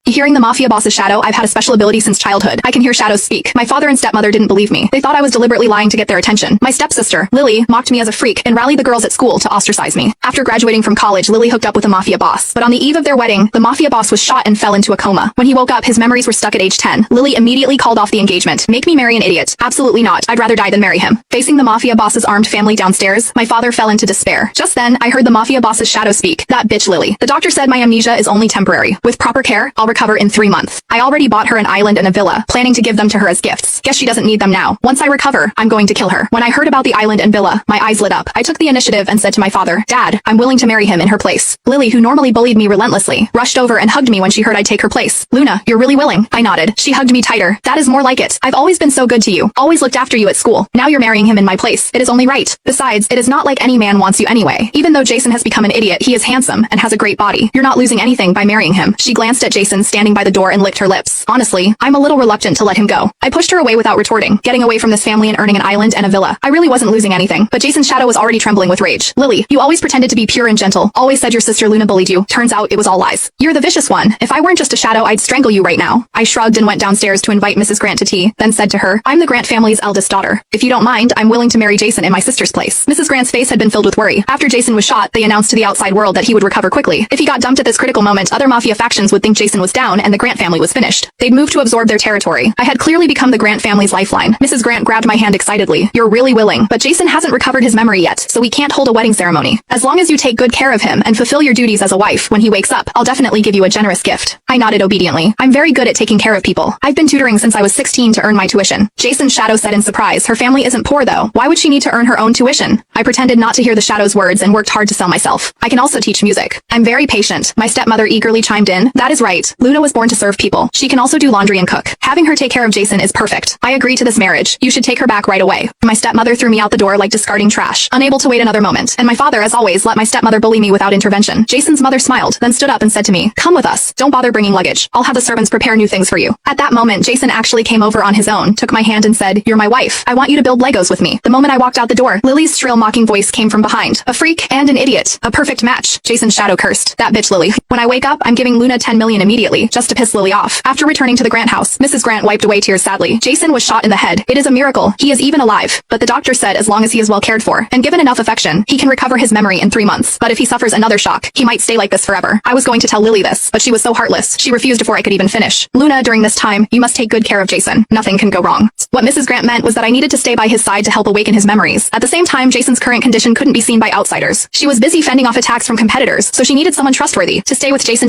Hearing the mafia boss's shadow, I've had a special ability since childhood. I can hear shadows speak. My father and stepmother didn't believe me. They thought I was deliberately lying to get their attention. My stepsister, Lily, mocked me as a freak and rallied the girls at school to ostracize me. After graduating from college, Lily hooked up with a mafia boss. But on the eve of their wedding, the mafia boss was shot and fell into a coma. When he woke up, his memories were stuck at age 10. Lily immediately called off the engagement. Make me marry an idiot. Absolutely not. I'd rather die than marry him. Facing the mafia boss's armed family downstairs, my father fell into despair. Just then, I heard the mafia boss's shadow speak. That bitch Lily. The doctor said my amnesia is only temporary. With proper care, I'll recover in 3 months. I already bought her an island and a villa, planning to give them to her as gifts. Guess she doesn't need them now. Once I recover, I'm going to kill her. When I heard about the island and villa, my eyes lit up. I took the initiative and said to my father, Dad, I'm willing to marry him in her place. Lily, who normally bullied me relentlessly, rushed over and hugged me when she heard I'd take her place. Luna, you're really willing. I nodded. She hugged me tighter. That is more like it. I've always been so good to you. Always looked after you at school. Now you're marrying him in my place. It is only right. Besides, it is not like any man wants you anyway. Even though Jason has become an idiot, he is handsome and has a great body. You're not losing anything by marrying him. She glanced at Jason standing by the door and licked her lips. Honestly, I'm a little reluctant to let him go. I pushed her away without retorting, getting away from this family and earning an island and a villa. I really wasn't losing anything, but Jason's shadow was already trembling with rage. Lily, you always pretended to be pure and gentle. Always said your sister Luna bullied you. Turns out it was all lies. You're the vicious one. If I weren't just a shadow, I'd strangle you right now. I shrugged and went downstairs to invite Mrs. Grant to tea, then said to her, I'm the Grant family's eldest daughter. If you don't mind, I'm willing to marry Jason in my sister's place. Mrs. Grant's face had been filled with worry. After Jason was shot, they announced to the outside world that he would recover quickly. If he got dumped at this critical moment, other mafia factions would think Jason was down and the Grant family was finished. They'd move to absorb their territory. I had clearly become the Grant family's lifeline. Mrs. Grant grabbed my hand excitedly. You're really willing, but Jason hasn't recovered his memory yet, so we can't hold a wedding ceremony. As long as you take good care of him and fulfill your duties as a wife, when he wakes up, I'll definitely give you a generous gift. I nodded obediently. I'm very good at taking care of people. I've been tutoring since I was 16 to earn my tuition. Jason's shadow said in surprise, her family isn't poor though. Why would she need to earn her own tuition? I pretended not to hear the shadow's words and worked hard to sell myself. I can also teach music. I'm very patient. My stepmother eagerly chimed in. That is right. Luna was born to serve people. She can also do laundry and cook. Having her take care of Jason is perfect. I agree to this marriage. You should take her back right away. My stepmother threw me out the door like discarding trash, unable to wait another moment. And my father, as always, let my stepmother bully me without intervention. Jason's mother smiled, then stood up and said to me, come with us. Don't bother bringing luggage. I'll have the servants prepare new things for you. At that moment, Jason actually came over on his own, took my hand and said, you're my wife. I want you to build Legos with me. The moment I walked out the door, Lily's shrill mocking voice came from behind. A freak and an idiot. A perfect match. Jason's shadow cursed. That bitch Lily. When I wake up, I'm giving Luna 10 million immediately, just to piss Lily off. After returning to the Grant house, Mrs. Grant wiped away tears sadly. Jason was shot in the head. It is a miracle. He is even alive. But the doctor said as long as he is well cared for and given enough affection, he can recover his memory in 3 months. But if he suffers another shock, he might stay like this forever. I was going to tell Lily this, but she was so heartless. She refused before I could even finish. Luna, during this time, you must take good care of Jason. Nothing can go wrong. What Mrs. Grant meant was that I needed to stay by his side to help awaken his memories. At the same time, Jason's current condition couldn't be seen by outsiders. She was busy fending off attacks from competitors, so she needed someone trustworthy to stay with Jason